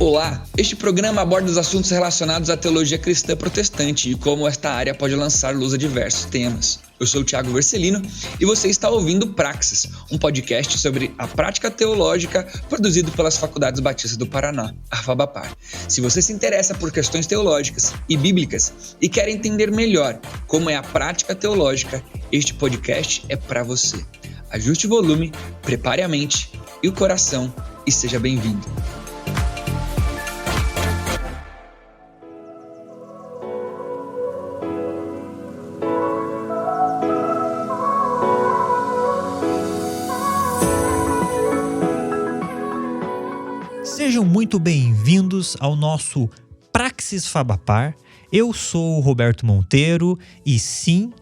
Olá, este programa aborda os assuntos relacionados à teologia cristã protestante e como esta área pode lançar luz a diversos temas. Eu sou o Thiago Vercelino e você está ouvindo Praxis, um podcast sobre a prática teológica produzido pelas Faculdades Batistas do Paraná, a FABAPAR. Se você se interessa por questões teológicas e bíblicas e quer entender melhor como é a prática teológica, este podcast é para você. Ajuste o volume, prepare a mente e o coração e seja bem-vindo. Sejam muito bem-vindos ao nosso Praxis FABAPAR. Eu sou o Roberto Monteiro e sim,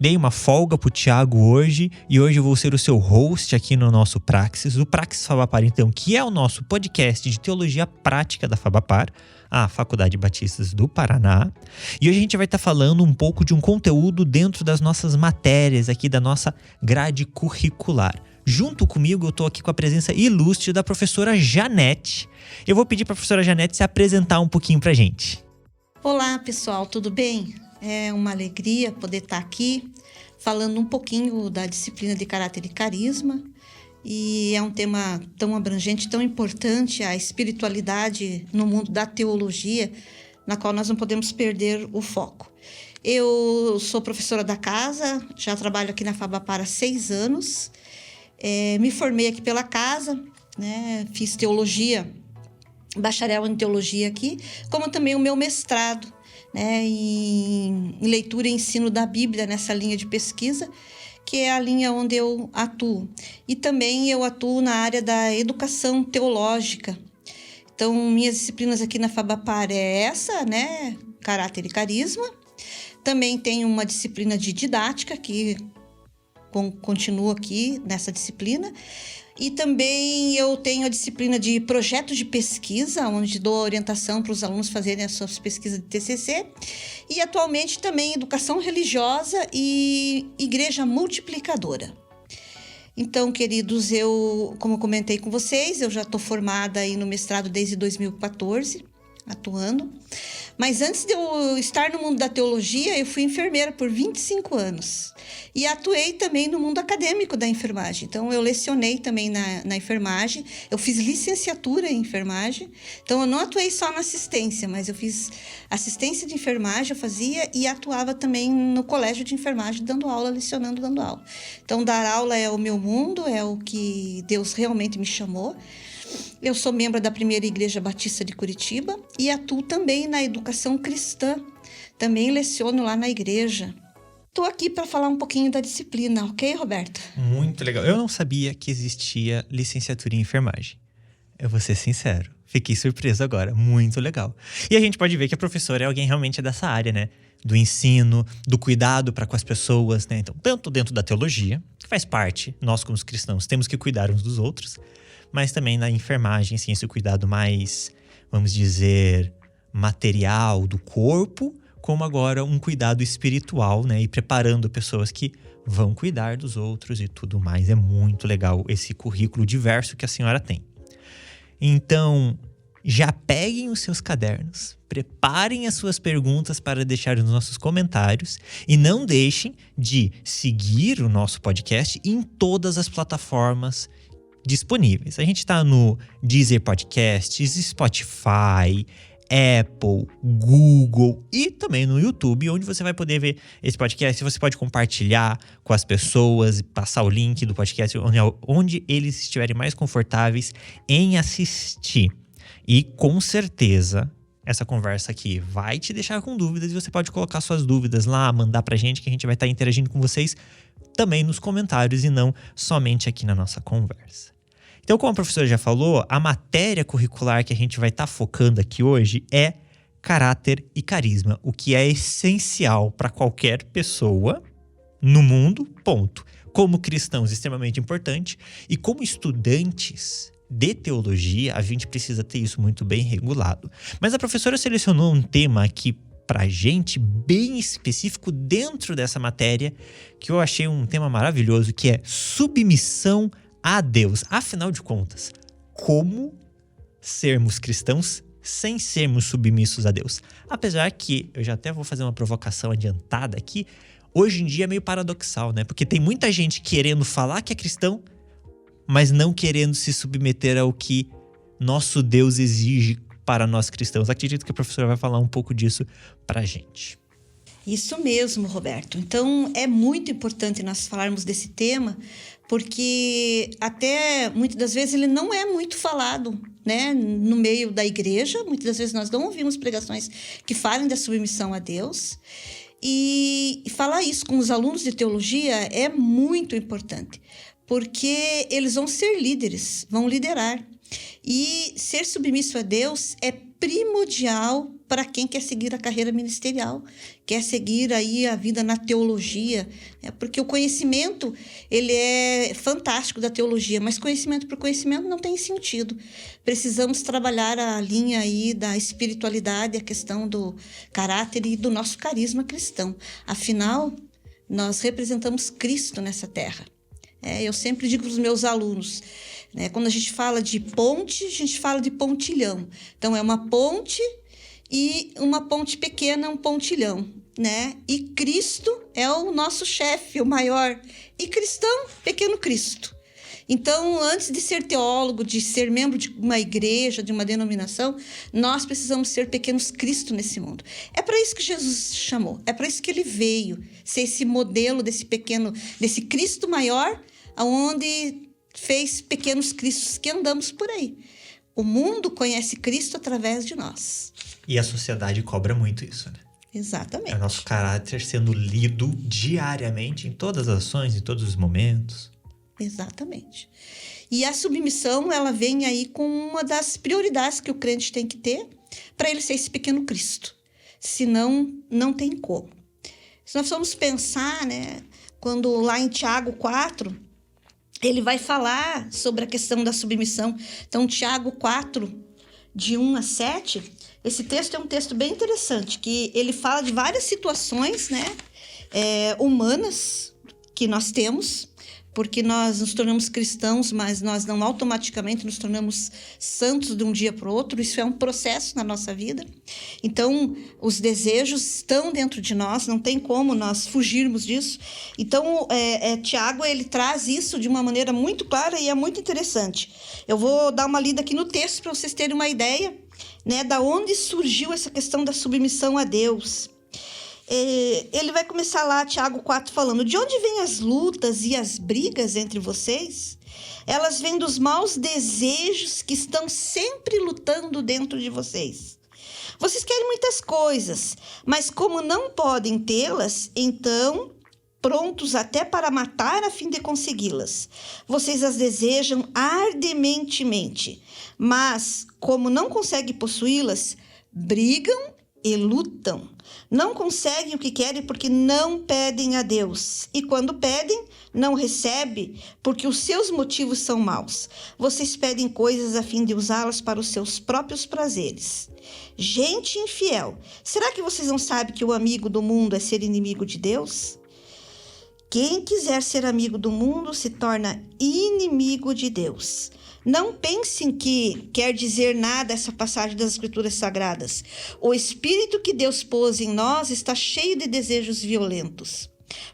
dei uma folga pro Thiago hoje e hoje eu vou ser o seu host aqui no nosso Praxis, o Praxis FABAPAR então, que é o nosso podcast de teologia prática da FABAPAR, a Faculdade Batistas do Paraná. E hoje a gente vai estar falando um pouco de um conteúdo dentro das nossas matérias aqui da nossa grade curricular. Junto comigo, eu estou aqui com a presença ilustre da professora Janete. Eu vou pedir para a professora Janete se apresentar um pouquinho para a gente. Olá, pessoal, tudo bem? É uma alegria poder estar aqui falando um pouquinho da disciplina de caráter e carisma. E é um tema tão abrangente, tão importante, a espiritualidade no mundo da teologia, na qual nós não podemos perder o foco. Eu sou professora da casa, já trabalho aqui na FABAPAR há 6 anos. Me formei aqui pela casa, né? Fiz teologia, bacharel em teologia aqui, como também o meu mestrado, né? em leitura e ensino da Bíblia, nessa linha de pesquisa, que é a linha onde eu atuo. E também eu atuo na área da educação teológica. Então, minhas disciplinas aqui na FABAPAR é essa, né? Caráter e carisma. Também tenho uma disciplina de didática que continuo aqui nessa disciplina. E também eu tenho a disciplina de projetos de pesquisa, onde dou orientação para os alunos fazerem as suas pesquisas de TCC. E atualmente também educação religiosa e igreja multiplicadora. Então, queridos, como eu comentei com vocês, eu já estou formada aí no mestrado desde 2014, atuando. Mas antes de eu estar no mundo da teologia, eu fui enfermeira por 25 anos. E atuei também no mundo acadêmico da enfermagem. Então, eu lecionei também na enfermagem. Eu fiz licenciatura em enfermagem. Então, eu não atuei só na assistência, mas eu fiz assistência de enfermagem, eu fazia e atuava também no colégio de enfermagem, dando aula, lecionando, dando aula. Então, dar aula é o meu mundo, é o que Deus realmente me chamou. Eu sou membro da Primeira Igreja Batista de Curitiba e atuo também na educação cristã. Também leciono lá na igreja. Estou aqui para falar um pouquinho da disciplina, ok, Roberto? Muito legal. Eu não sabia que existia licenciatura em enfermagem. Eu vou ser sincero, fiquei surpreso agora. Muito legal. E a gente pode ver que a professora é alguém realmente dessa área, né? Do ensino, do cuidado para com as pessoas, né? Então, tanto dentro da teologia, que faz parte, nós como cristãos temos que cuidar uns dos outros, mas também na enfermagem, assim, esse cuidado mais, vamos dizer, material do corpo, como agora um cuidado espiritual, né? E preparando pessoas que vão cuidar dos outros e tudo mais. É muito legal esse currículo diverso que a senhora tem. Então, já peguem os seus cadernos, preparem as suas perguntas para deixar nos nossos comentários e não deixem de seguir o nosso podcast em todas as plataformas disponíveis. A gente está no Deezer Podcasts, Spotify, Apple, Google e também no YouTube, onde você vai poder ver esse podcast. Você pode compartilhar com as pessoas e passar o link do podcast onde eles estiverem mais confortáveis em assistir. E com certeza essa conversa aqui vai te deixar com dúvidas e você pode colocar suas dúvidas lá, mandar pra gente que a gente vai estar interagindo com vocês também nos comentários e não somente aqui na nossa conversa. Então, como a professora já falou, a matéria curricular que a gente vai estar focando aqui hoje é caráter e carisma, o que é essencial para qualquer pessoa no mundo, ponto. Como cristãos, extremamente importante, e como estudantes de teologia, a gente precisa ter isso muito bem regulado. Mas a professora selecionou um tema aqui pra gente, bem específico dentro dessa matéria, que eu achei um tema maravilhoso, que é submissão a Deus. Afinal de contas, como sermos cristãos sem sermos submissos a Deus. Apesar que, eu já até vou fazer uma provocação adiantada aqui, hoje em dia é meio paradoxal, né? Porque tem muita gente querendo falar que é cristão, mas não querendo se submeter ao que nosso Deus exige para nós cristãos. Acredito que a professora vai falar um pouco disso pra gente. Isso mesmo, Roberto. Então, é muito importante nós falarmos desse tema, porque até muitas das vezes ele não é muito falado, né, no meio da igreja. Muitas das vezes nós não ouvimos pregações que falem da submissão a Deus. E falar isso com os alunos de teologia é muito importante, porque eles vão ser líderes, vão liderar. E ser submisso a Deus é primordial para quem quer seguir a carreira ministerial, quer seguir aí a vida na teologia, né? Porque o conhecimento, ele é fantástico da teologia, mas conhecimento por conhecimento não tem sentido. Precisamos trabalhar a linha aí da espiritualidade, a questão do caráter e do nosso carisma cristão. Afinal, nós representamos Cristo nessa terra. Eu sempre digo para os meus alunos, né, quando a gente fala de ponte, a gente fala de pontilhão. Então, é uma ponte e uma ponte pequena, um pontilhão, né? E Cristo é o nosso chefe, o maior. E cristão, pequeno Cristo. Então, antes de ser teólogo, de ser membro de uma igreja, de uma denominação, nós precisamos ser pequenos Cristo nesse mundo. É para isso que Jesus chamou, é para isso que ele veio, ser esse modelo desse pequeno, desse Cristo maior, onde fez pequenos cristos que andamos por aí. O mundo conhece Cristo através de nós. E a sociedade cobra muito isso, né? Exatamente. É o nosso caráter sendo lido diariamente em todas as ações, em todos os momentos. Exatamente. E a submissão, ela vem aí com uma das prioridades que o crente tem que ter para ele ser esse pequeno Cristo. Senão, não tem como. Se nós formos pensar, né, quando lá em Tiago 4, ele vai falar sobre a questão da submissão. Então, Tiago 4, de 1 a 7, esse texto é um texto bem interessante, que ele fala de várias situações, né, humanas que nós temos, porque nós nos tornamos cristãos, mas nós não automaticamente nos tornamos santos de um dia para o outro. Isso é um processo na nossa vida. Então, os desejos estão dentro de nós, não tem como nós fugirmos disso. Então, Tiago, ele traz isso de uma maneira muito clara e é muito interessante. Eu vou dar uma lida aqui no texto para vocês terem uma ideia, né, da onde surgiu essa questão da submissão a Deus. Ele vai começar lá, Tiago 4, falando: de onde vêm as lutas e as brigas entre vocês? Elas vêm dos maus desejos que estão sempre lutando dentro de vocês. Vocês querem muitas coisas, mas como não podem tê-las, então, prontos até para matar a fim de consegui-las. Vocês as desejam ardentemente, mas como não conseguem possuí-las, brigam e lutam. Não conseguem o que querem porque não pedem a Deus. E quando pedem, não recebem porque os seus motivos são maus. Vocês pedem coisas a fim de usá-las para os seus próprios prazeres. Gente infiel, será que vocês não sabem que o amigo do mundo é ser inimigo de Deus? Quem quiser ser amigo do mundo se torna inimigo de Deus. Não pensem que quer dizer nada essa passagem das Escrituras Sagradas. O Espírito que Deus pôs em nós está cheio de desejos violentos.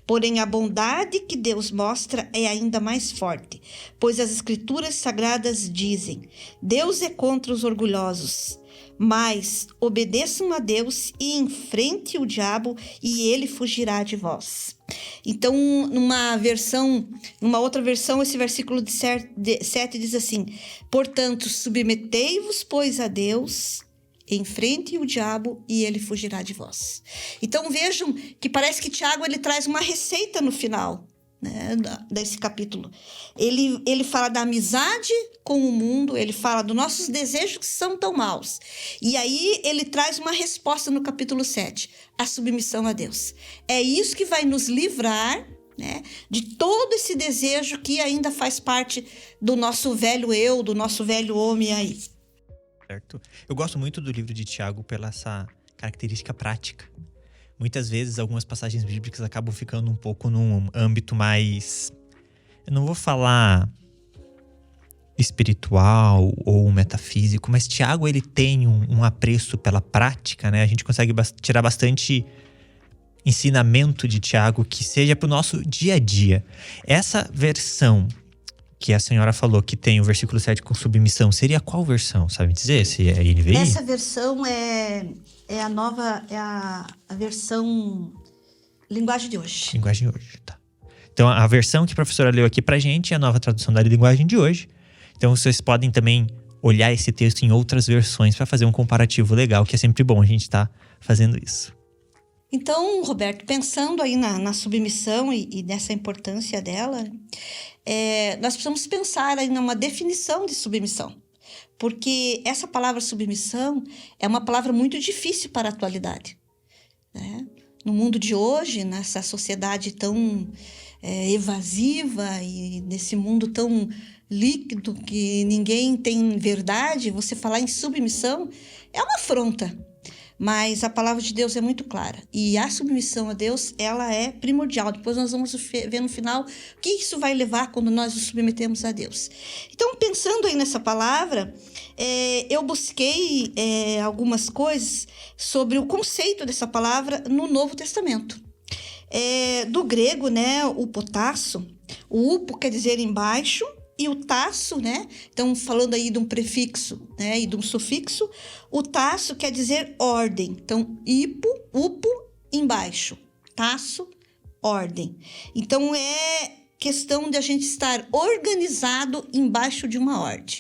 Porém, a bondade que Deus mostra é ainda mais forte, pois as Escrituras Sagradas dizem: Deus é contra os orgulhosos, mas obedeçam a Deus e enfrente o diabo e ele fugirá de vós. Então, numa outra versão, esse versículo de 7 diz assim: portanto, submetei-vos, pois, a Deus, enfrente o diabo e ele fugirá de vós. Então, vejam que parece que Tiago ele traz uma receita no final, né, desse capítulo. Ele fala da amizade com o mundo, ele fala dos nossos desejos que são tão maus. E aí ele traz uma resposta no capítulo 7, a submissão a Deus. É isso que vai nos livrar, né, de todo esse desejo que ainda faz parte do nosso velho eu, do nosso velho homem aí. Certo. Eu gosto muito do livro de Tiago pela essa característica prática. Muitas vezes, algumas passagens bíblicas acabam ficando um pouco num âmbito mais... Eu não vou falar espiritual ou metafísico, mas Tiago, ele tem um apreço pela prática, né? A gente consegue tirar bastante ensinamento de Tiago que seja para o nosso dia a dia. Essa versão que a senhora falou que tem o versículo 7 com submissão, seria qual versão? Sabe dizer se é NVI? Essa versão é a nova, é a versão linguagem de hoje. Linguagem de hoje, tá. Então, a versão que a professora leu aqui pra gente é a nova tradução da linguagem de hoje. Então, vocês podem também olhar esse texto em outras versões para fazer um comparativo legal, que é sempre bom a gente estar fazendo isso. Então, Roberto, pensando aí na submissão e nessa importância dela, nós precisamos pensar aí numa definição de submissão. Porque essa palavra submissão é uma palavra muito difícil para a atualidade, né? No mundo de hoje, nessa sociedade tão evasiva e nesse mundo tão líquido que ninguém tem verdade, você falar em submissão é uma afronta. Mas a palavra de Deus é muito clara. E a submissão a Deus, ela é primordial. Depois nós vamos ver no final o que isso vai levar quando nós nos submetemos a Deus. Então, pensando aí nessa palavra, eu busquei algumas coisas sobre o conceito dessa palavra no Novo Testamento. Do grego, né, o potasso, o upo quer dizer embaixo, e o tasso, né? Então, falando aí de um prefixo, né, e de um sufixo, o tasso quer dizer ordem. Então, upo, embaixo. Tasso, ordem. Então, é questão de a gente estar organizado embaixo de uma ordem.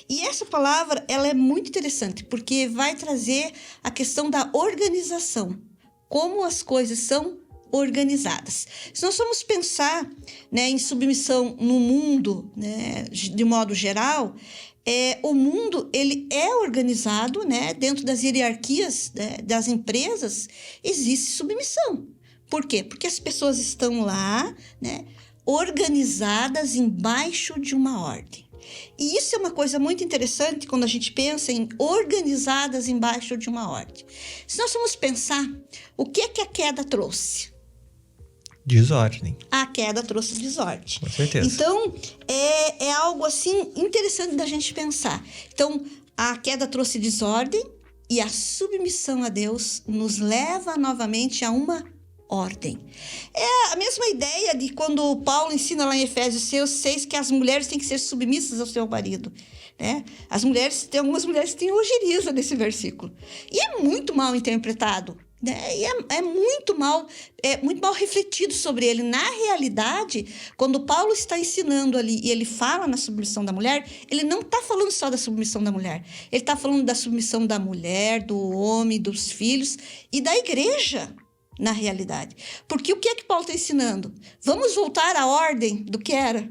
E essa palavra, ela é muito interessante, porque vai trazer a questão da organização. Como as coisas são organizadas. Se nós formos pensar, né, em submissão no mundo, né, de modo geral, o mundo ele é organizado, né, dentro das hierarquias, né, das empresas, existe submissão. Por quê? Porque as pessoas estão lá, né, organizadas embaixo de uma ordem. E isso é uma coisa muito interessante quando a gente pensa em organizadas embaixo de uma ordem. Se nós formos pensar, o que é que a queda trouxe? Desordem. A queda trouxe desordem. Com certeza. Então, é algo assim interessante da gente pensar. Então, a queda trouxe desordem e a submissão a Deus nos leva novamente a uma ordem. É a mesma ideia de quando Paulo ensina lá em Efésios 6 que as mulheres têm que ser submissas ao seu marido, né? Tem algumas mulheres que têm ojeriza nesse versículo. E é muito mal interpretado, né? E é muito mal refletido sobre ele. Na realidade, quando Paulo está ensinando ali e ele fala na submissão da mulher, ele não está falando só da submissão da mulher. Ele está falando da submissão da mulher, do homem, dos filhos e da igreja, na realidade. Porque o que é que Paulo está ensinando? Vamos voltar à ordem do que era.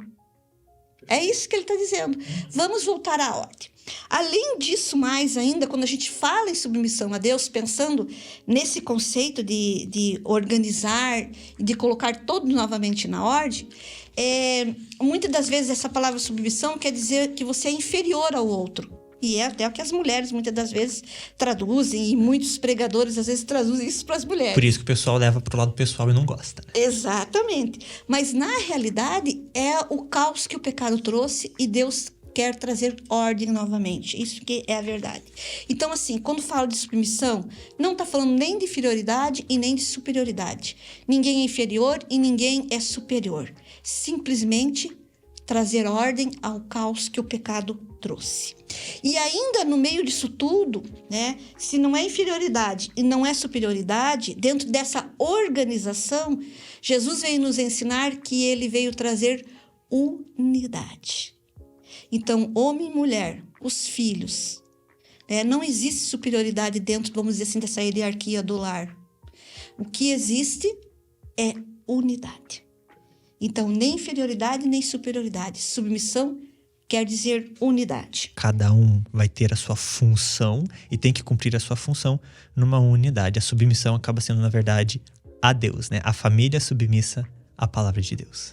É isso que ele está dizendo. Vamos voltar à ordem. Além disso, mais ainda, quando a gente fala em submissão a Deus, pensando nesse conceito de organizar e de colocar tudo novamente na ordem, muitas das vezes essa palavra submissão quer dizer que você é inferior ao outro. E é até o que as mulheres muitas das vezes traduzem, e muitos pregadores às vezes traduzem isso para as mulheres. Por isso que o pessoal leva para o lado pessoal e não gosta. Exatamente. Mas na realidade é o caos que o pecado trouxe e Deus quer trazer ordem novamente. Isso que é a verdade. Então, assim, quando fala de submissão, não está falando nem de inferioridade e nem de superioridade. Ninguém é inferior e ninguém é superior. Simplesmente trazer ordem ao caos que o pecado trouxe. E ainda no meio disso tudo, né, se não é inferioridade e não é superioridade, dentro dessa organização, Jesus veio nos ensinar que ele veio trazer unidade. Então, homem e mulher, os filhos, não existe superioridade dentro, vamos dizer assim, dessa hierarquia do lar. O que existe é unidade. Então, nem inferioridade, nem superioridade. Submissão quer dizer unidade. Cada um vai ter a sua função e tem que cumprir a sua função numa unidade. A submissão acaba sendo, na verdade, a Deus, né? A família submissa à palavra de Deus.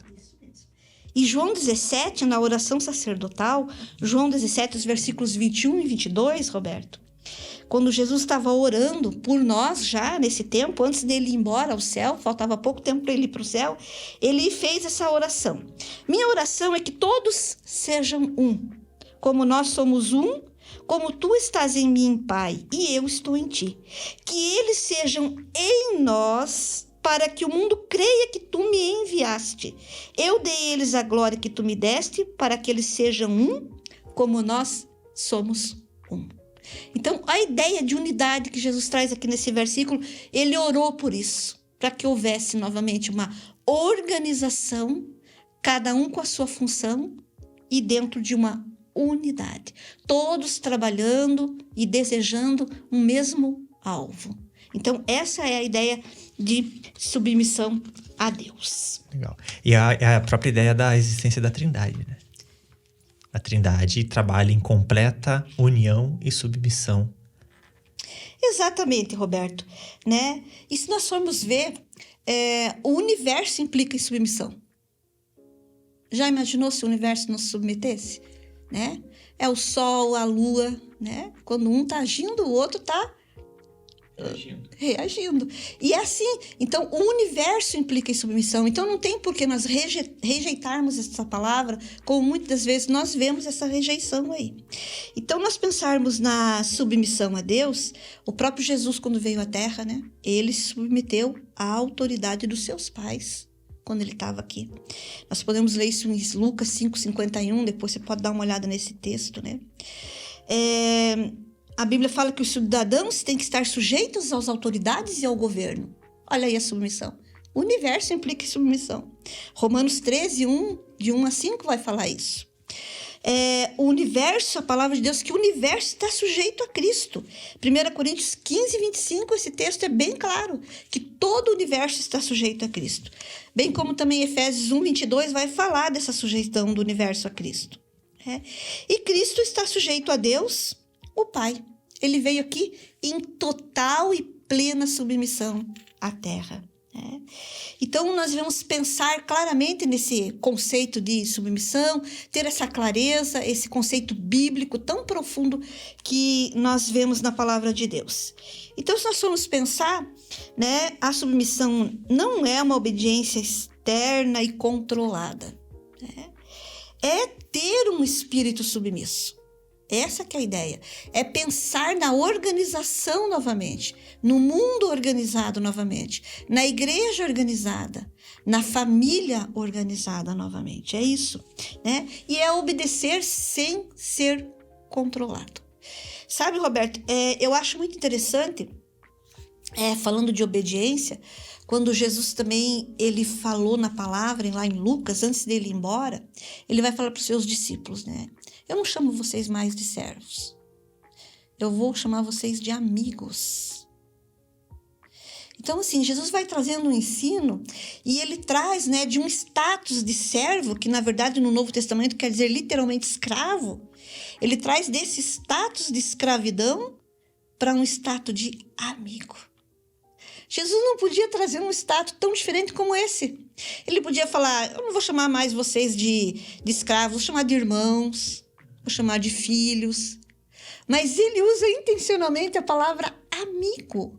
E João 17, na oração sacerdotal, João 17, os versículos 21 e 22, Roberto, quando Jesus estava orando por nós já nesse tempo, antes dele ir embora ao céu, faltava pouco tempo para ele ir para o céu, ele fez essa oração. Minha oração é que todos sejam um, como nós somos um, como tu estás em mim, Pai, e eu estou em ti. Que eles sejam em nós, para que o mundo creia que tu me enviaste. Eu dei eles a glória que tu me deste, para que eles sejam um, como nós somos um. Então, a ideia de unidade que Jesus traz aqui nesse versículo, ele orou por isso, para que houvesse novamente uma organização, cada um com a sua função e dentro de uma unidade. Todos trabalhando e desejando um mesmo alvo. Então, essa é a ideia de submissão a Deus. Legal. E a própria ideia da existência da Trindade, né? A Trindade trabalha em completa união e submissão. Exatamente, Roberto. Né? E se nós formos ver, o universo implica em submissão. Já imaginou se o universo não se submetesse? Né? É o sol, a lua, né? Quando um está agindo, o outro está reagindo. E é assim, então o universo implica em submissão. Então não tem por que nós rejeitarmos essa palavra, como muitas das vezes nós vemos essa rejeição aí. Então nós pensarmos na submissão a Deus, o próprio Jesus quando veio à Terra, né? Ele se submeteu à autoridade dos seus pais quando ele estava aqui. Nós podemos ler isso em Lucas 5:51, depois você pode dar uma olhada nesse texto, né? A Bíblia fala que os cidadãos têm que estar sujeitos às autoridades e ao governo. Olha aí a submissão. O universo implica em submissão. Romanos 13:1, de 1 a 5, vai falar isso. O universo, a palavra de Deus, que o universo está sujeito a Cristo. 1 Coríntios 15:25, esse texto é bem claro, que todo o universo está sujeito a Cristo. Bem como também Efésios 1:22 vai falar dessa sujeição do universo a Cristo. E Cristo está sujeito a Deus, o Pai. Ele veio aqui em total e plena submissão à terra. Então, nós devemos pensar claramente nesse conceito de submissão, ter essa clareza, esse conceito bíblico tão profundo que nós vemos na palavra de Deus. Então, se nós formos pensar, né, a submissão não é uma obediência externa e controlada. É ter um espírito submisso. Essa que é a ideia. É pensar na organização novamente, no mundo organizado novamente, na igreja organizada, na família organizada novamente. É isso, né? E é obedecer sem ser controlado. Sabe, Roberto, eu acho muito interessante, falando de obediência, quando Jesus também, ele falou na palavra, lá em Lucas, antes dele ir embora, ele vai falar para os seus discípulos, né? Eu não chamo vocês mais de servos. Eu vou chamar vocês de amigos. Então, assim, Jesus vai trazendo um ensino e ele traz, né, de um status de servo, que na verdade no Novo Testamento quer dizer literalmente escravo. Ele traz desse status de escravidão para um status de amigo. Jesus não podia trazer um status tão diferente como esse. Ele podia falar, eu não vou chamar mais vocês de escravos, vou chamar de irmãos, vou chamar de filhos. Mas ele usa intencionalmente a palavra amigo.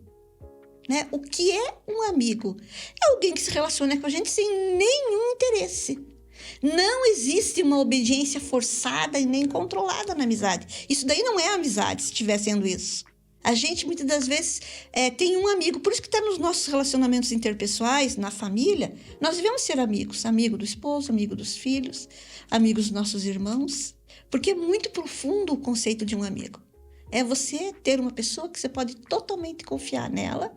Né? O que é um amigo? É alguém que se relaciona com a gente sem nenhum interesse. Não existe uma obediência forçada e nem controlada na amizade. Isso daí não é amizade, se estiver sendo isso. A gente, muitas das vezes, tem um amigo. Por isso que está nos nossos relacionamentos interpessoais, na família, nós devemos ser amigos. Amigo do esposo, amigo dos filhos, amigos dos nossos irmãos. Porque é muito profundo o conceito de um amigo. É você ter uma pessoa que você pode totalmente confiar nela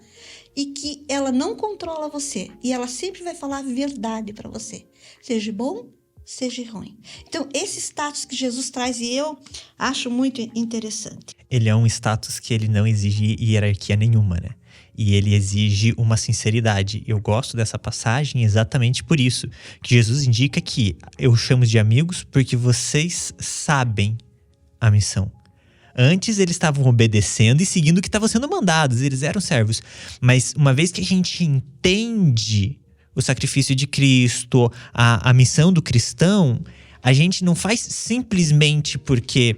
e que ela não controla você. E ela sempre vai falar a verdade para você. Seja bom, seja ruim. Então, esse status que Jesus traz, e eu acho muito interessante. Ele é um status que ele não exige hierarquia nenhuma, né? E ele exige uma sinceridade. Eu gosto dessa passagem exatamente por isso. Que Jesus indica que eu chamo de amigos porque vocês sabem a missão. Antes eles estavam obedecendo e seguindo o que estava sendo mandados. Eles eram servos. Mas uma vez que a gente entende o sacrifício de Cristo, a missão do cristão, a gente não faz simplesmente porque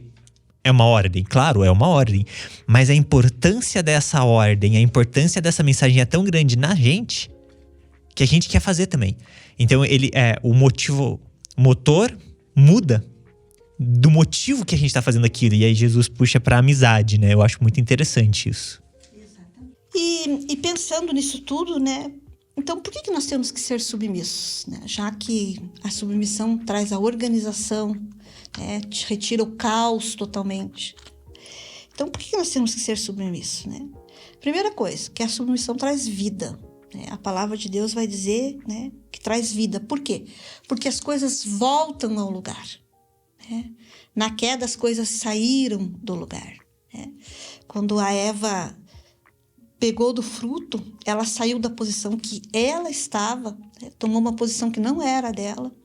É uma ordem, claro, é uma ordem. Mas a importância dessa ordem, a importância dessa mensagem é tão grande na gente que a gente quer fazer também. Então o motor muda do motivo que a gente tá fazendo aquilo. E aí Jesus puxa pra amizade, né? Eu acho muito interessante isso. Exatamente. E pensando nisso tudo, né? Então, por que nós temos que ser submissos? Né? Já que a submissão traz a organização, né? Retira o caos totalmente. Então, por que nós temos que ser submissos? Né? Primeira coisa, que a submissão traz vida. Né? A palavra de Deus vai dizer, né, que traz vida. Por quê? Porque as coisas voltam ao lugar. Né? Na queda, as coisas saíram do lugar. Né? Quando a Eva pegou do fruto, ela saiu da posição que ela estava, né? Tomou uma posição que não era dela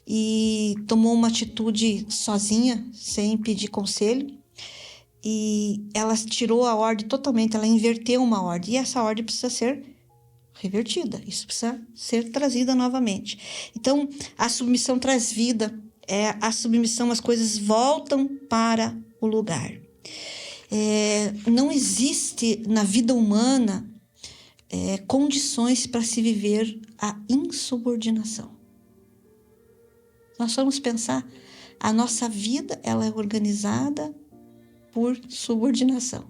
e tomou uma atitude sozinha, sem pedir conselho, e ela tirou a ordem totalmente, ela inverteu uma ordem, e essa ordem precisa ser revertida, isso precisa ser trazida novamente. Então, a submissão traz vida, a submissão, as coisas voltam para o lugar. Não existe na vida humana condições para se viver a insubordinação. Nós vamos pensar, a nossa vida ela é organizada por subordinação.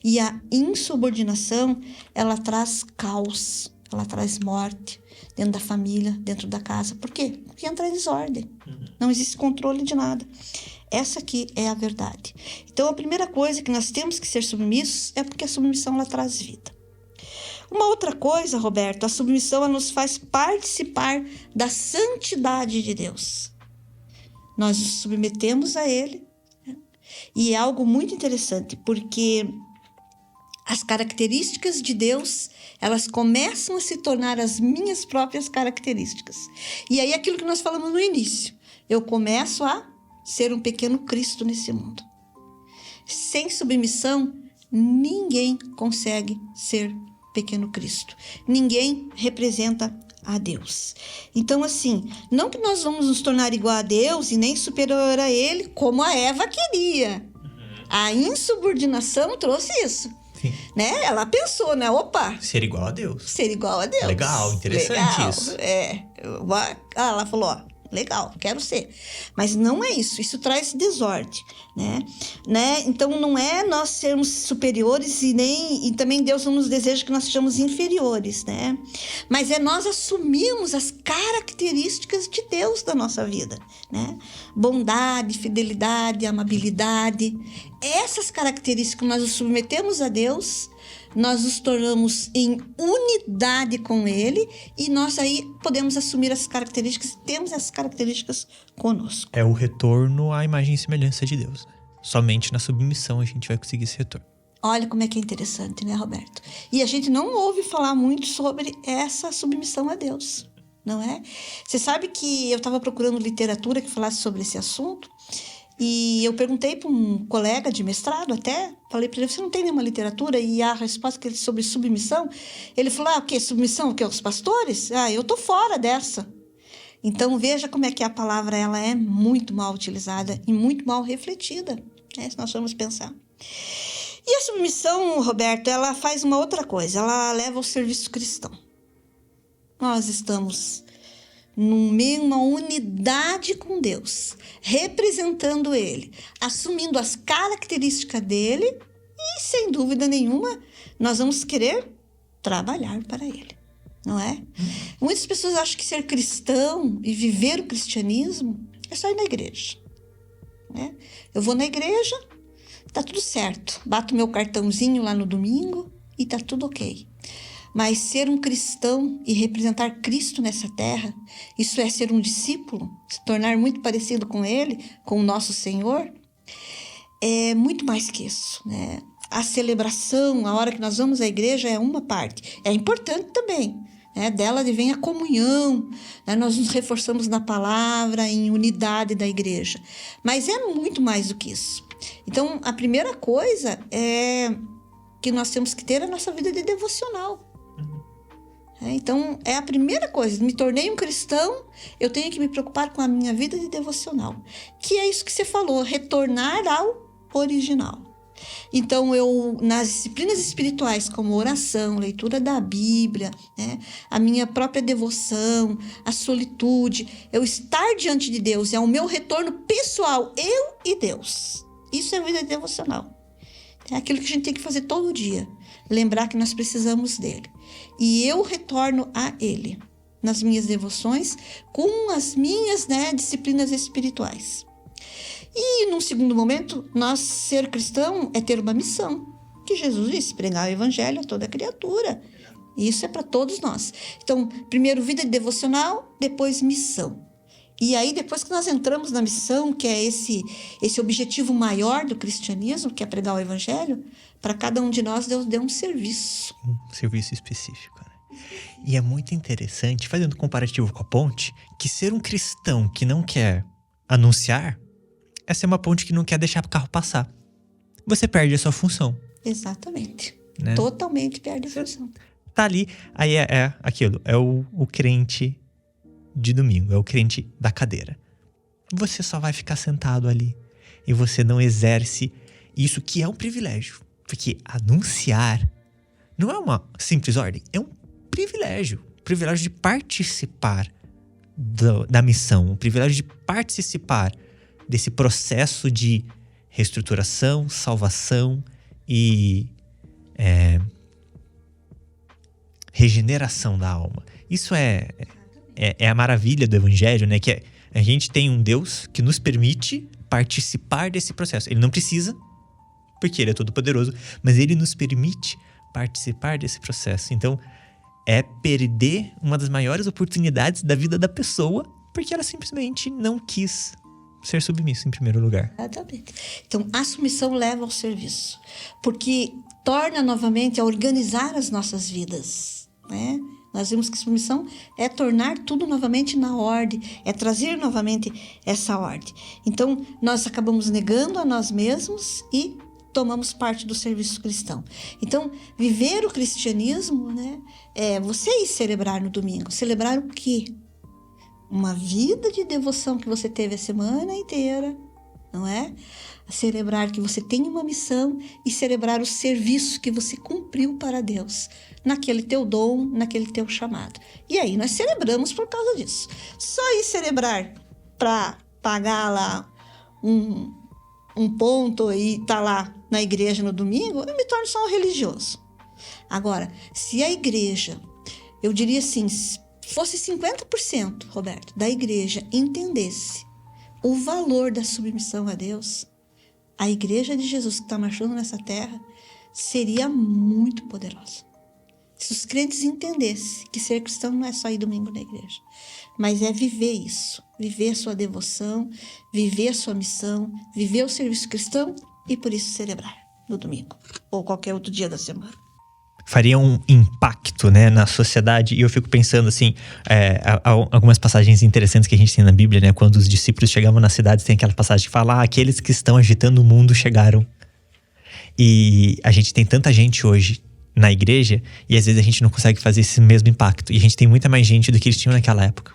E a insubordinação, ela traz caos, ela traz morte dentro da família, dentro da casa. Por quê? Porque entra em desordem. Não existe controle de nada. Essa aqui é a verdade. Então, a primeira coisa que nós temos que ser submissos é porque a submissão ela traz vida. Uma outra coisa, Roberto, a submissão ela nos faz participar da santidade de Deus. Nós nos submetemos a Ele, né? E é algo muito interessante, porque as características de Deus, elas começam a se tornar as minhas próprias características. E aí, aquilo que nós falamos no início, eu começo a ser um pequeno Cristo nesse mundo. Sem submissão, ninguém consegue ser pequeno Cristo. Ninguém representa a Deus. Então, assim, não que nós vamos nos tornar igual a Deus e nem superior a Ele, como a Eva queria. A insubordinação trouxe isso. Sim. Né? Ela pensou, né? Opa! Ser igual a Deus. Ser igual a Deus. Legal, interessante legal. isso. Ela falou, ó, legal, quero ser. Mas não é isso, isso traz desordem, né? Então não é nós sermos superiores e também Deus não nos deseja que nós sejamos inferiores, né? Mas é nós assumirmos as características de Deus da nossa vida, né? Bondade, fidelidade, amabilidade. Essas características que nós nos submetemos a Deus, nós nos tornamos em unidade com Ele e nós aí podemos assumir essas características, temos essas características conosco. É o retorno à imagem e semelhança de Deus, né? Somente na submissão a gente vai conseguir esse retorno. Olha como é que é interessante, né, Roberto? E a gente não ouve falar muito sobre essa submissão a Deus, não é? Você sabe que eu estava procurando literatura que falasse sobre esse assunto. E eu perguntei para um colega de mestrado até, falei para ele, você não tem nenhuma literatura? E a resposta que ele sobre submissão, ele falou, o quê? Submissão? O quê? Os pastores? Eu tô fora dessa. Então, veja como é que a palavra ela é muito mal utilizada e muito mal refletida, né, se nós formos pensar. E a submissão, Roberto, ela faz uma outra coisa, ela leva ao serviço cristão. Nós estamos numa unidade com Deus, representando Ele, assumindo as características dele e, sem dúvida nenhuma, nós vamos querer trabalhar para Ele, não é? Muitas pessoas acham que ser cristão e viver o cristianismo é só ir na igreja, né? Eu vou na igreja, tá tudo certo, bato meu cartãozinho lá no domingo e tá tudo ok. Mas ser um cristão e representar Cristo nessa terra, isso é ser um discípulo, se tornar muito parecido com Ele, com o nosso Senhor, é muito mais que isso, né? A celebração, a hora que nós vamos à igreja é uma parte, é importante também, né? Dela vem a comunhão, né? Nós nos reforçamos na palavra, em unidade da igreja, mas é muito mais do que isso. Então, a primeira coisa que nós temos que ter é a nossa vida de devocional. Então, é a primeira coisa. Me tornei um cristão, eu tenho que me preocupar com a minha vida de devocional. Que é isso que você falou, retornar ao original. Então, nas disciplinas espirituais, como oração, leitura da Bíblia, né, a minha própria devoção, a solitude, eu estar diante de Deus, é o meu retorno pessoal, eu e Deus. Isso é vida devocional. É aquilo que a gente tem que fazer todo dia. Lembrar que nós precisamos dele. E eu retorno a ele nas minhas devoções com as minhas, disciplinas espirituais. E, num segundo momento, nós ser cristão é ter uma missão. Que Jesus disse, pregar o evangelho a toda criatura. Isso é para todos nós. Então, primeiro vida devocional, depois missão. E aí, depois que nós entramos na missão, que é esse objetivo maior do cristianismo, que é pregar o evangelho, para cada um de nós, Deus deu um serviço. Um serviço específico, né? E é muito interessante, fazendo um comparativo com a ponte, que ser um cristão que não quer anunciar é ser uma ponte que não quer deixar o carro passar. Você perde a sua função. Exatamente. Né? Totalmente perde a função. Tá ali, aí é aquilo, é o crente de domingo, é o crente da cadeira. Você só vai ficar sentado ali e você não exerce isso, que é um privilégio. Porque anunciar não é uma simples ordem, é um privilégio. O privilégio de participar da missão, o privilégio de participar desse processo de reestruturação, salvação e regeneração da alma. Isso é a maravilha do evangelho, né? Que a gente tem um Deus que nos permite participar desse processo. Ele não precisa, porque ele é todo poderoso, mas ele nos permite participar desse processo. Então, é perder uma das maiores oportunidades da vida da pessoa, porque ela simplesmente não quis ser submissa em primeiro lugar. Exatamente. Então, a submissão leva ao serviço, porque torna novamente a organizar as nossas vidas, né? Nós vimos que submissão é tornar tudo novamente na ordem, é trazer novamente essa ordem. Então, nós acabamos negando a nós mesmos e tomamos parte do serviço cristão. Então, viver o cristianismo, né, é você ir celebrar no domingo. Celebrar o quê? Uma vida de devoção que você teve a semana inteira, não é? Celebrar que você tem uma missão e celebrar o serviço que você cumpriu para Deus, naquele teu dom, naquele teu chamado. E aí nós celebramos por causa disso. Só ir celebrar para pagar lá um ponto e estar lá na igreja no domingo, eu me torno só um religioso. Agora, se a igreja, eu diria assim, fosse 50%, Roberto, da igreja entendesse o valor da submissão a Deus, a igreja de Jesus que está marchando nessa terra seria muito poderosa. Se os crentes entendessem que ser cristão não é só ir domingo na igreja, mas é viver isso, viver a sua devoção, viver a sua missão, viver o serviço cristão e por isso celebrar no domingo ou qualquer outro dia da semana. Faria um impacto, né, na sociedade. E eu fico pensando assim, algumas passagens interessantes que a gente tem na Bíblia, né? Quando os discípulos chegavam nas cidades, tem aquela passagem que fala: aqueles que estão agitando o mundo chegaram. E a gente tem tanta gente hoje na igreja e às vezes a gente não consegue fazer esse mesmo impacto. E a gente tem muita mais gente do que eles tinham naquela época.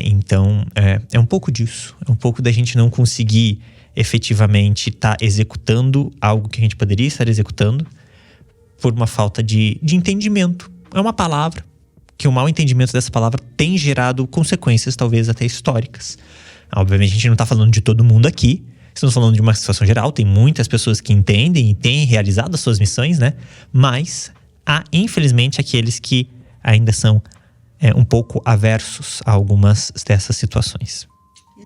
Então, é um pouco disso. É um pouco da gente não conseguir efetivamente estar executando algo que a gente poderia estar executando por uma falta de entendimento. É uma palavra que o mau entendimento dessa palavra tem gerado consequências talvez até históricas. Obviamente a gente não está falando de todo mundo aqui, estamos falando de uma situação geral, tem muitas pessoas que entendem e têm realizado as suas missões, né? Mas há, infelizmente, aqueles que ainda são um pouco aversos a algumas dessas situações.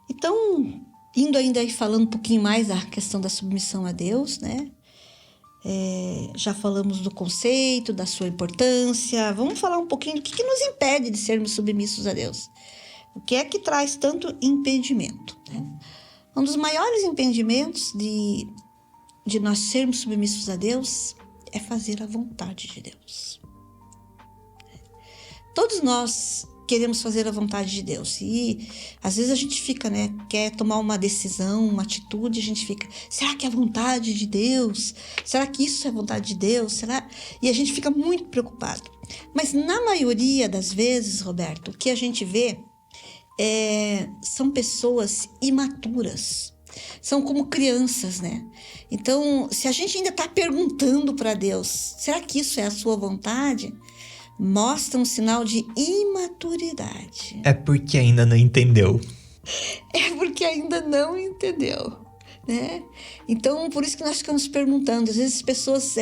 Então, indo ainda aí falando um pouquinho mais da questão da submissão a Deus, né? Já falamos do conceito, da sua importância. Vamos falar um pouquinho do que nos impede de sermos submissos a Deus. O que é que traz tanto impedimento, né? Um dos maiores impedimentos de nós sermos submissos a Deus é fazer a vontade de Deus. Todos nós queremos fazer a vontade de Deus. E às vezes a gente fica, né? Quer tomar uma decisão, uma atitude, a gente fica, será que é a vontade de Deus? Será que isso é a vontade de Deus? Será? E a gente fica muito preocupado. Mas na maioria das vezes, Roberto, o que a gente vê são pessoas imaturas, são como crianças, né? Então, se a gente ainda está perguntando para Deus, será que isso é a sua vontade? Mostra um sinal de imaturidade. É porque ainda não entendeu. É porque ainda não entendeu, né? Então, por isso que nós ficamos perguntando. Às vezes as pessoas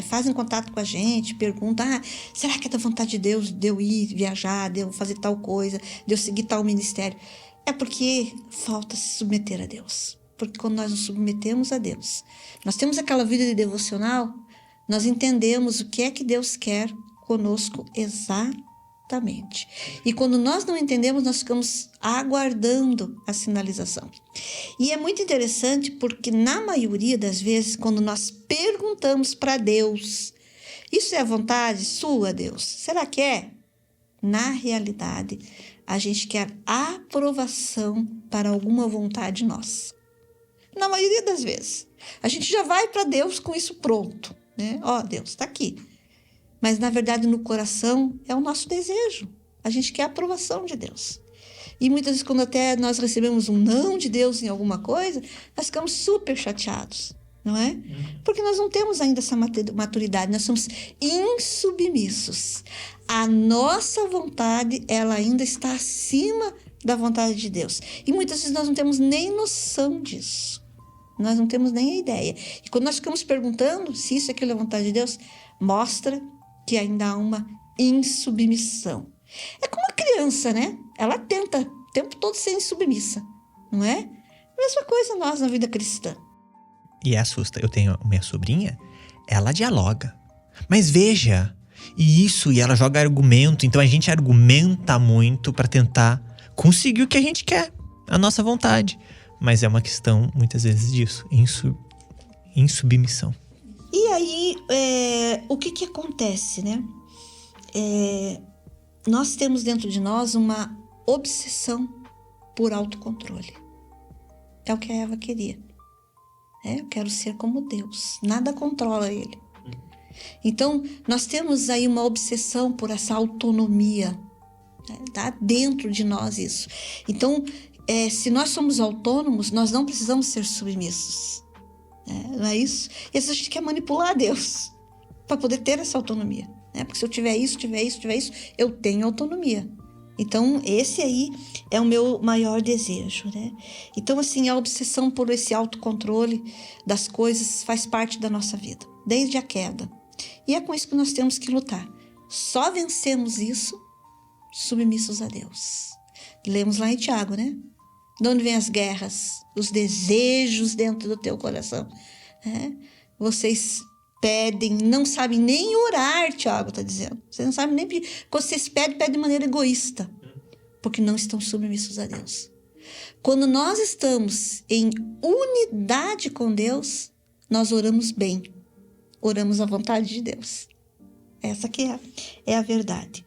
fazem contato com a gente, perguntam, será que é da vontade de Deus de eu ir viajar, de eu fazer tal coisa, de eu seguir tal ministério? É porque falta se submeter a Deus. Porque quando nós nos submetemos a Deus, nós temos aquela vida de devocional, nós entendemos o que é que Deus quer conosco exatamente. E quando nós não entendemos, nós ficamos aguardando a sinalização. E é muito interessante porque, na maioria das vezes, quando nós perguntamos para Deus, isso é a vontade sua, Deus? Será que é? Na realidade, a gente quer aprovação para alguma vontade nossa. Na maioria das vezes. A gente já vai para Deus com isso pronto, né? Deus, está aqui. Mas, na verdade, no coração é o nosso desejo. A gente quer a aprovação de Deus. E muitas vezes, quando até nós recebemos um não de Deus em alguma coisa, nós ficamos super chateados, não é? Porque nós não temos ainda essa maturidade, nós somos insubmissos. A nossa vontade, ela ainda está acima da vontade de Deus. E muitas vezes nós não temos nem noção disso. Nós não temos nem a ideia. E quando nós ficamos perguntando se isso é aquilo é a vontade de Deus, mostra que ainda há uma insubmissão. É como a criança, né? Ela tenta o tempo todo ser insubmissa, não é? Mesma coisa nós na vida cristã. E assusta. Eu tenho minha sobrinha, ela dialoga. Mas veja, e ela joga argumento. Então a gente argumenta muito para tentar conseguir o que a gente quer, a nossa vontade. Mas é uma questão, muitas vezes, disso, insubmissão. E aí, o que acontece, né? Nós temos dentro de nós uma obsessão por autocontrole. É o que a Eva queria. Eu quero ser como Deus. Nada controla ele. Então, nós temos aí uma obsessão por essa autonomia. Tá dentro de nós isso. Então, se nós somos autônomos, nós não precisamos ser submissos. Não é isso? E às vezes a gente quer manipular Deus para poder ter essa autonomia. Porque se eu tiver isso, eu tenho autonomia. Então, esse aí é o meu maior desejo, né? Então, assim, a obsessão por esse autocontrole das coisas faz parte da nossa vida, desde a queda. E é com isso que nós temos que lutar. Só vencemos isso submissos a Deus. Lemos lá em Tiago, né? De onde vêm as guerras? Os desejos dentro do teu coração. Vocês pedem, não sabem nem orar, Tiago está dizendo. Vocês não sabem nem pedir. Quando vocês pedem de maneira egoísta. Porque não estão submissos a Deus. Quando nós estamos em unidade com Deus, nós oramos bem. Oramos à vontade de Deus. Essa que é a verdade.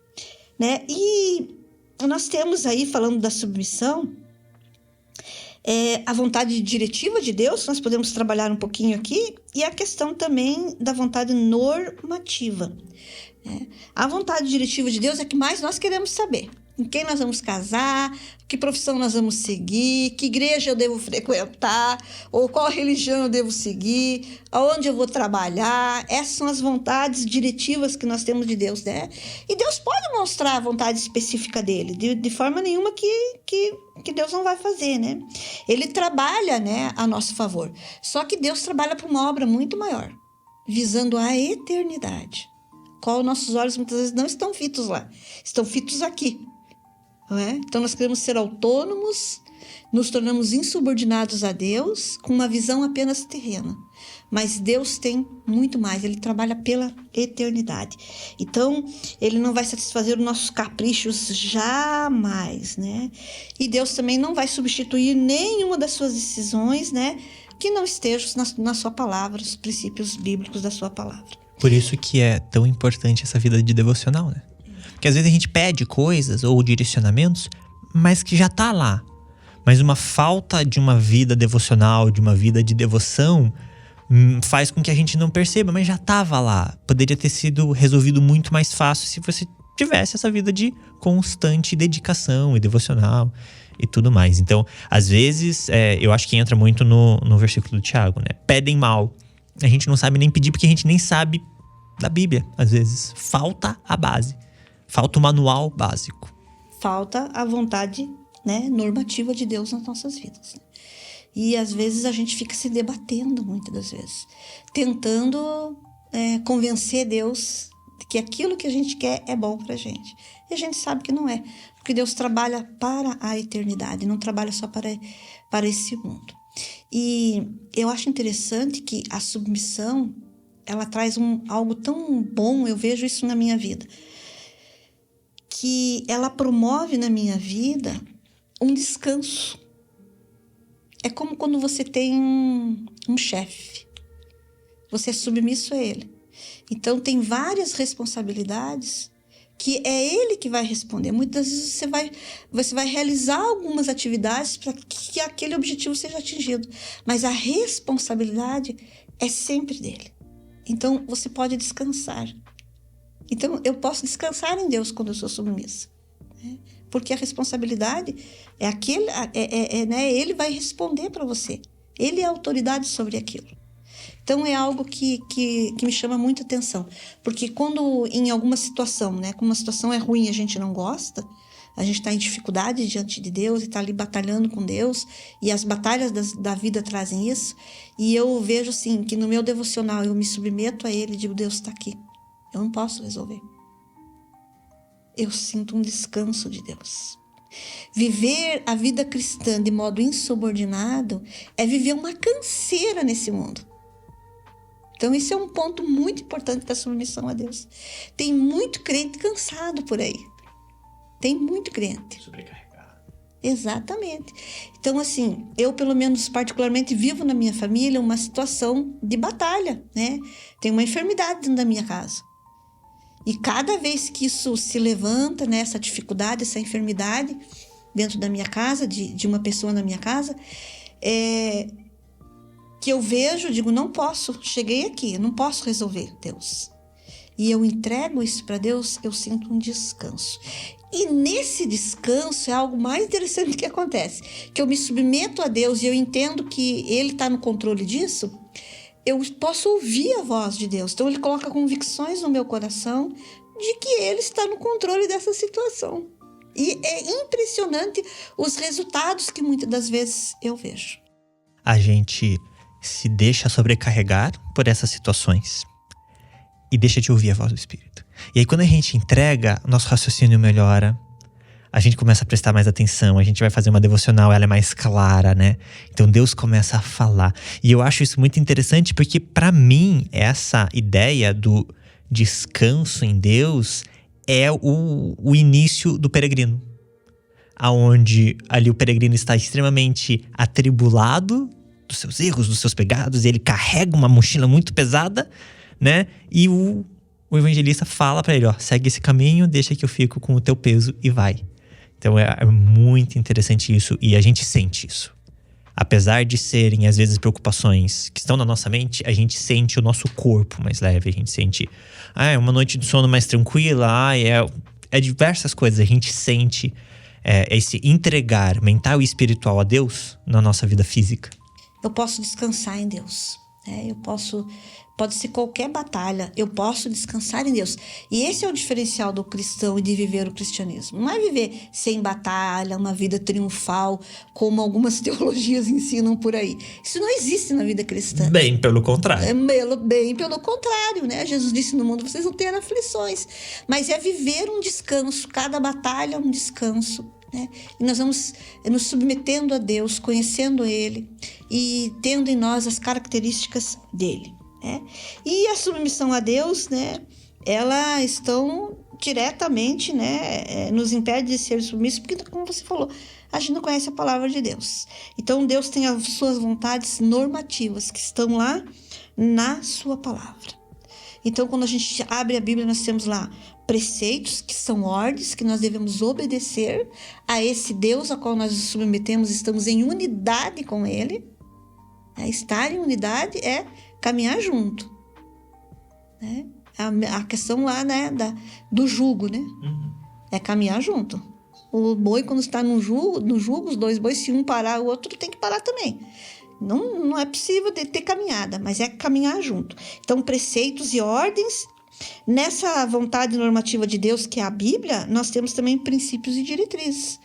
Né? E nós temos aí, falando da submissão, a vontade diretiva de Deus, nós podemos trabalhar um pouquinho aqui, e a questão também da vontade normativa. A vontade diretiva de Deus é que mais nós queremos saber. Em quem nós vamos casar, que profissão nós vamos seguir, que igreja eu devo frequentar, ou qual religião eu devo seguir, aonde eu vou trabalhar. Essas são as vontades diretivas que nós temos de Deus, né? E Deus pode mostrar a vontade específica dele, de forma nenhuma que Deus não vai fazer, né? Ele trabalha, né, a nosso favor. Só que Deus trabalha para uma obra muito maior, visando a eternidade. Qual nossos olhos muitas vezes não estão fitos lá, estão fitos aqui. Não é? Então nós queremos ser autônomos, nos tornamos insubordinados a Deus com uma visão apenas terrena. Mas Deus tem muito mais, Ele trabalha pela eternidade. Então, Ele não vai satisfazer os nossos caprichos jamais, né? E Deus também não vai substituir nenhuma das suas decisões, né? Que não estejam na sua palavra, os princípios bíblicos da sua palavra. Por isso que é tão importante essa vida de devocional, né? Porque às vezes a gente pede coisas ou direcionamentos, mas que já tá lá. Mas uma falta de uma vida devocional, de uma vida de devoção, faz com que a gente não perceba, mas já tava lá. Poderia ter sido resolvido muito mais fácil se você tivesse essa vida de constante dedicação e devocional. e tudo mais. Então, às vezes, eu acho que entra muito no versículo do Tiago, né? Pedem mal. A gente não sabe nem pedir porque a gente nem sabe da Bíblia, às vezes. Falta a base. Falta o manual básico. Falta a vontade, né, normativa de Deus nas nossas vidas. E às vezes a gente fica se debatendo, muitas das vezes. Tentando convencer Deus que aquilo que a gente quer é bom pra gente. E a gente sabe que não é. Porque Deus trabalha para a eternidade, não trabalha só para esse mundo. E eu acho interessante que a submissão, ela traz algo tão bom, eu vejo isso na minha vida, que ela promove na minha vida um descanso. É como quando você tem um chefe, você é submisso a ele. Então tem várias responsabilidades que é ele que vai responder. Muitas vezes você vai realizar algumas atividades para que aquele objetivo seja atingido, mas a responsabilidade é sempre dele. Então você pode descansar. Então eu posso descansar em Deus quando eu sou submissa, né? Porque a responsabilidade é aquele, né? Ele vai responder para você. Ele é a autoridade sobre aquilo. Então é algo que me chama muita atenção, porque quando em alguma situação, né, como uma situação é ruim, a gente não gosta, a gente está em dificuldade diante de Deus e está ali batalhando com Deus, e as batalhas da vida trazem isso, e eu vejo assim, que no meu devocional eu me submeto a Ele e digo, Deus está aqui, eu não posso resolver. Eu sinto um descanso de Deus. Viver a vida cristã de modo insubordinado é viver uma canseira nesse mundo. Então, isso é um ponto muito importante da submissão a Deus. Tem muito crente cansado por aí. Tem muito crente. Sobrecarregado. Exatamente. Então, assim, eu, pelo menos, particularmente, vivo na minha família uma situação de batalha, né? Tem uma enfermidade dentro da minha casa. E cada vez que isso se levanta, né, essa dificuldade, essa enfermidade dentro da minha casa, de uma pessoa na minha casa, que eu vejo, digo, não posso, cheguei aqui, não posso resolver, Deus. E eu entrego isso para Deus, eu sinto um descanso. E nesse descanso é algo mais interessante que acontece, que eu me submeto a Deus e eu entendo que Ele está no controle disso, eu posso ouvir a voz de Deus. Então Ele coloca convicções no meu coração de que Ele está no controle dessa situação. E é impressionante os resultados que muitas das vezes eu vejo. A gente se deixa sobrecarregar por essas situações e deixa de ouvir a voz do Espírito. E aí quando a gente entrega, nosso raciocínio melhora, a gente começa a prestar mais atenção, a gente vai fazer uma devocional, ela é mais clara, né? Então Deus começa a falar. E eu acho isso muito interessante porque para mim essa ideia do descanso em Deus é o início do peregrino. Aonde ali o peregrino está extremamente atribulado dos seus erros, dos seus pecados, e ele carrega uma mochila muito pesada, né? E o evangelista fala para ele, ó, segue esse caminho, deixa que eu fico com o teu peso e vai. Então é muito interessante isso, e a gente sente isso. Apesar de serem, às vezes, preocupações que estão na nossa mente, a gente sente o nosso corpo mais leve, a gente sente uma noite de sono mais tranquila, é diversas coisas, a gente sente esse entregar mental e espiritual a Deus na nossa vida física. Eu posso descansar em Deus, né? Pode ser qualquer batalha, eu posso descansar em Deus. E esse é o diferencial do cristão e de viver o cristianismo. Não é viver sem batalha, uma vida triunfal, como algumas teologias ensinam por aí. Isso não existe na vida cristã. Bem pelo contrário. Bem pelo contrário, né? Jesus disse, no mundo vocês vão ter aflições. Mas é viver um descanso, cada batalha é um descanso. Né? E nós vamos nos submetendo a Deus, conhecendo Ele e tendo em nós as características dele. Né? E a submissão a Deus, né, elas estão diretamente, né, nos impede de ser submissos, porque, como você falou, a gente não conhece a palavra de Deus. Então, Deus tem as suas vontades normativas que estão lá na sua palavra. Então, quando a gente abre a Bíblia, nós temos lá preceitos, que são ordens, que nós devemos obedecer a esse Deus a qual nós nos submetemos, estamos em unidade com Ele. Estar em unidade é caminhar junto. A questão lá, né, do jugo, né? Uhum. É caminhar junto. O boi, quando está no jugo, os dois bois, se um parar, o outro tem que parar também. Não é possível ter caminhada, mas é caminhar junto. Então, preceitos e ordens. Nessa vontade normativa de Deus, que é a Bíblia, nós temos também princípios e diretrizes,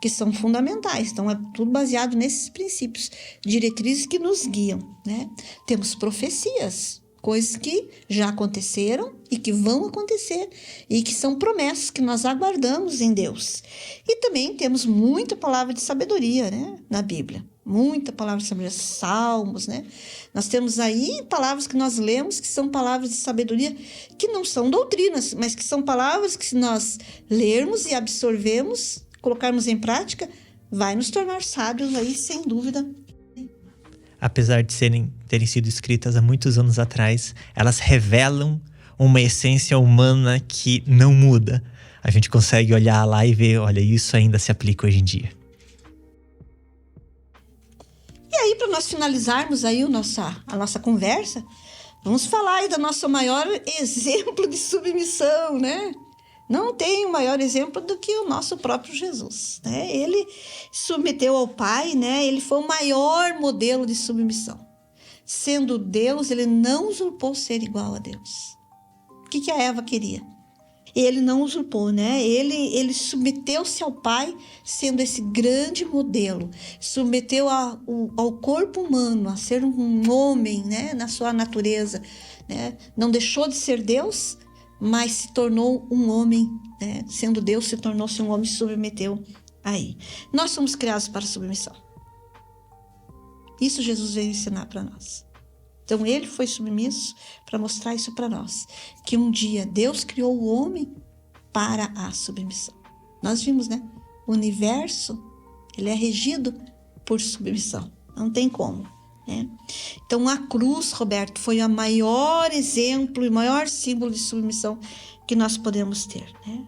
que são fundamentais. Então, é tudo baseado nesses princípios, diretrizes que nos guiam, né? Temos profecias, coisas que já aconteceram e que vão acontecer e que são promessas que nós aguardamos em Deus. E também temos muita palavra de sabedoria, né, na Bíblia. Muita palavra de sabedoria, salmos, né? Nós temos aí palavras que nós lemos que são palavras de sabedoria que não são doutrinas, mas que são palavras que, se nós lermos e absorvemos, colocarmos em prática, vai nos tornar sábios aí, sem dúvida. Apesar de terem sido escritas há muitos anos atrás, elas revelam uma essência humana que não muda. A gente consegue olhar lá e ver, olha, isso ainda se aplica hoje em dia. E aí, para nós finalizarmos aí a nossa conversa, vamos falar aí do nosso maior exemplo de submissão, né? Não tem um maior exemplo do que o nosso próprio Jesus, né? Ele submeteu ao Pai, né? Ele foi o maior modelo de submissão. Sendo Deus, ele não usurpou ser igual a Deus. O que a Eva queria? Ele não usurpou, né? Ele submeteu-se ao Pai, sendo esse grande modelo. Submeteu ao corpo humano, a ser um homem, né? Na sua natureza, né? Não deixou de ser Deus, mas se tornou um homem, né? Sendo Deus, se tornou-se um homem e se submeteu aí. Nós somos criados para a submissão. Isso Jesus veio ensinar para nós. Então, ele foi submisso para mostrar isso para nós. Que um dia Deus criou o homem para a submissão. Nós vimos, né? O universo, ele é regido por submissão. Não tem como, né? Então, a cruz, Roberto, foi o maior exemplo e maior símbolo de submissão que nós podemos ter, né?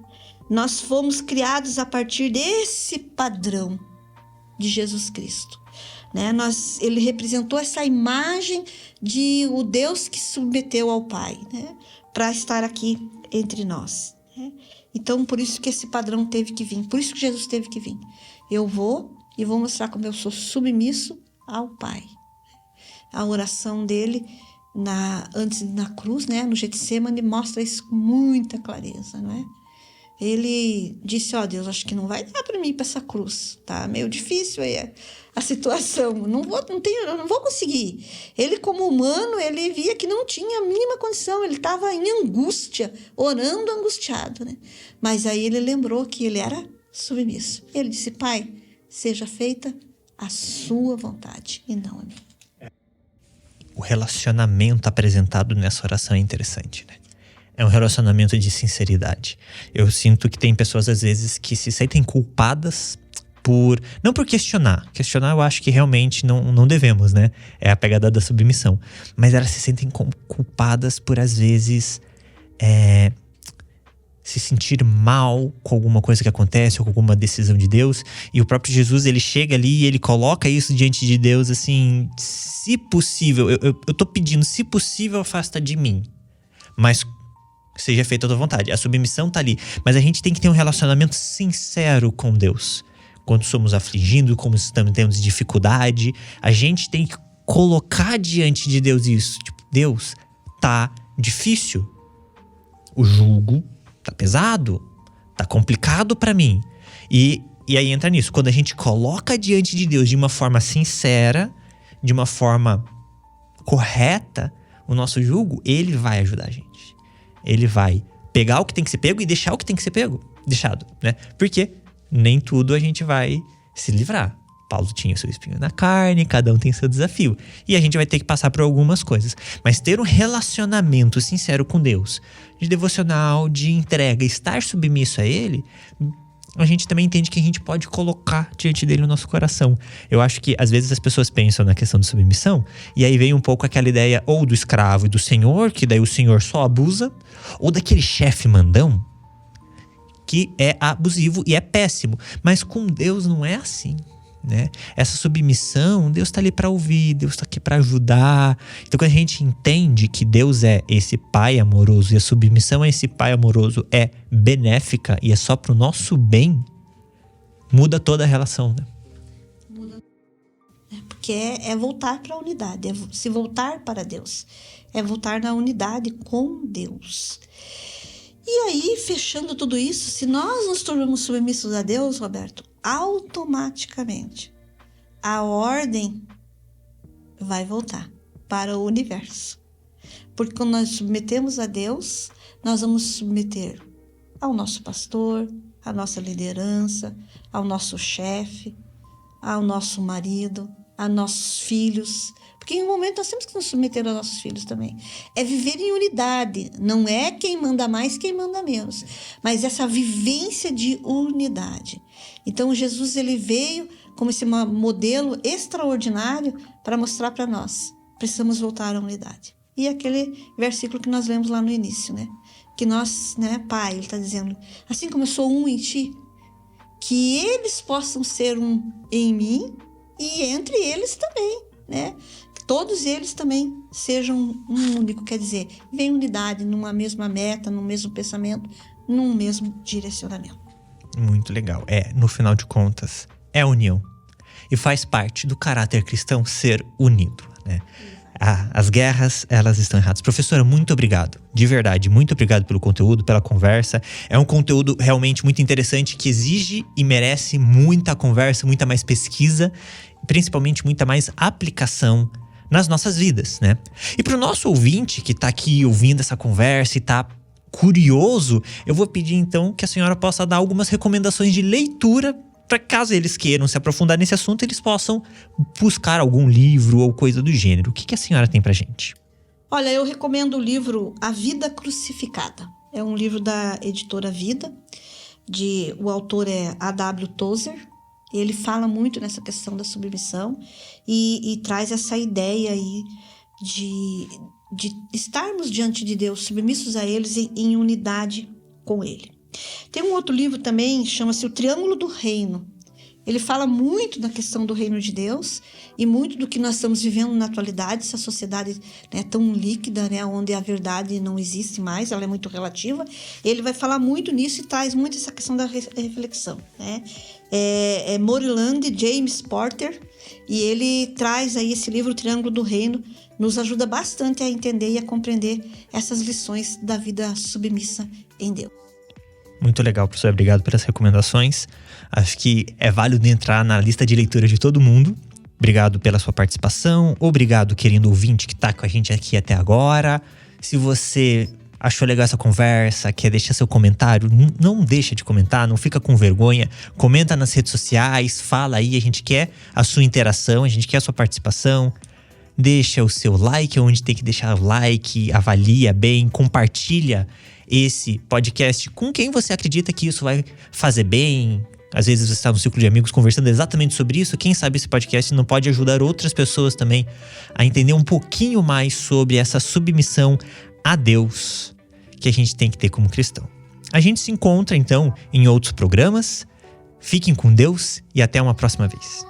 Nós fomos criados a partir desse padrão de Jesus Cristo, né? Ele representou essa imagem de o Deus que submeteu ao Pai, né? Para estar aqui entre nós, né? Então, por isso que esse padrão teve que vir, por isso que Jesus teve que vir. Eu vou mostrar como eu sou submisso ao Pai. A oração dele antes na cruz, né? No Getsemane, mostra isso com muita clareza, não é? Ele disse, Deus, acho que não vai dar para mim ir para essa cruz, tá meio difícil aí a situação, eu não vou conseguir. Ele, como humano, ele via que não tinha a mínima condição, ele estava em angústia, orando angustiado, né? Mas aí ele lembrou que ele era submisso. Ele disse, Pai, seja feita a sua vontade e não a minha. O relacionamento apresentado nessa oração é interessante, né? É um relacionamento de sinceridade. Eu sinto que tem pessoas, às vezes, que se sentem culpadas não por questionar. Questionar eu acho que realmente não devemos, né? É a pegada da submissão. Mas elas se sentem culpadas por, às vezes, se sentir mal com alguma coisa que acontece ou com alguma decisão de Deus. E o próprio Jesus, ele chega ali e ele coloca isso diante de Deus, assim, se possível, eu tô pedindo, se possível, afasta de mim. Mas seja feita a tua vontade. A submissão tá ali. Mas a gente tem que ter um relacionamento sincero com Deus. Quando somos afligindo, como estamos tendo dificuldade, a gente tem que colocar diante de Deus isso. Tipo, Deus, tá difícil. O jugo tá pesado. Tá complicado pra mim. E aí entra nisso. Quando a gente coloca diante de Deus de uma forma sincera, de uma forma correta, o nosso jugo, ele vai ajudar a gente. Ele vai pegar o que tem que ser pego e deixar o que tem que ser deixado, né? Porque nem tudo a gente vai se livrar. Paulo tinha o seu espinho na carne, cada um tem seu desafio. E a gente vai ter que passar por algumas coisas. Mas ter um relacionamento sincero com Deus, de devocional, de entrega, estar submisso a Ele, a gente também entende que a gente pode colocar diante dele o nosso coração. Eu acho que às vezes as pessoas pensam na questão de submissão e aí vem um pouco aquela ideia ou do escravo e do senhor, que daí o senhor só abusa, ou daquele chefe mandão que é abusivo e é péssimo. Mas com Deus não é assim, né? Essa submissão, Deus está ali para ouvir, Deus está aqui para ajudar. Então quando a gente entende que Deus é esse pai amoroso e a submissão a esse pai amoroso é benéfica e é só para o nosso bem, muda toda a relação, né? Porque é voltar para a unidade, é se voltar para Deus, é voltar na unidade com Deus. E aí, fechando tudo isso, se nós nos tornamos submissos a Deus, Roberto, automaticamente a ordem vai voltar para o universo. Porque quando nós submetemos a Deus, nós vamos submeter ao nosso pastor, à nossa liderança, ao nosso chefe, ao nosso marido, a nossos filhos. Porque em um momento nós temos que nos submeter aos nossos filhos também. É viver em unidade. Não é quem manda mais, quem manda menos. Mas essa vivência de unidade. Então Jesus ele veio como esse modelo extraordinário para mostrar para nós. Precisamos voltar à unidade. E aquele versículo que nós lemos lá no início, né? Que nós, né, Pai, ele está dizendo, assim como eu sou um em ti, que eles possam ser um em mim e entre eles também, né? Todos eles também sejam um único, quer dizer, vem unidade numa mesma meta, num mesmo pensamento, num mesmo direcionamento. Muito legal. No final de contas, é a união. E faz parte do caráter cristão ser unido, né? As guerras, elas estão erradas. Professora, muito obrigado. De verdade, muito obrigado pelo conteúdo, pela conversa. É um conteúdo realmente muito interessante que exige e merece muita conversa, muita mais pesquisa, principalmente muita mais aplicação nas nossas vidas, né? E para o nosso ouvinte que está aqui ouvindo essa conversa e está curioso, eu vou pedir então que a senhora possa dar algumas recomendações de leitura para caso eles queiram se aprofundar nesse assunto, eles possam buscar algum livro ou coisa do gênero. O que a senhora tem pra gente? Olha, eu recomendo o livro A Vida Crucificada. É um livro da editora Vida, o autor é A.W. Tozer. Ele fala muito nessa questão da submissão e traz essa ideia aí de estarmos diante de Deus, submissos a eles em unidade com Ele. Tem um outro livro também, chama-se O Triângulo do Reino. Ele fala muito da questão do reino de Deus e muito do que nós estamos vivendo na atualidade, essa sociedade, né, tão líquida, né, onde a verdade não existe mais, ela é muito relativa. Ele vai falar muito nisso e traz muito essa questão da reflexão, né? É Moreland James Porter, e ele traz aí esse livro, O Triângulo do Reino, nos ajuda bastante a entender e a compreender essas lições da vida submissa em Deus. Muito legal, professor. Obrigado pelas recomendações. Acho que é válido entrar na lista de leitura de todo mundo. Obrigado pela sua participação. Obrigado, querido ouvinte, que está com a gente aqui até agora. Se você achou legal essa conversa, quer deixar seu comentário, não deixa de comentar, não fica com vergonha. Comenta nas redes sociais, fala aí. A gente quer a sua interação, a gente quer a sua participação. Deixa o seu like onde tem que deixar o like, avalia bem, compartilha esse podcast com quem você acredita que isso vai fazer bem. Às vezes você está no círculo de amigos conversando exatamente sobre isso. Quem sabe esse podcast não pode ajudar outras pessoas também a entender um pouquinho mais sobre essa submissão a Deus que a gente tem que ter como cristão. A gente se encontra então em outros programas. Fiquem com Deus e até uma próxima vez.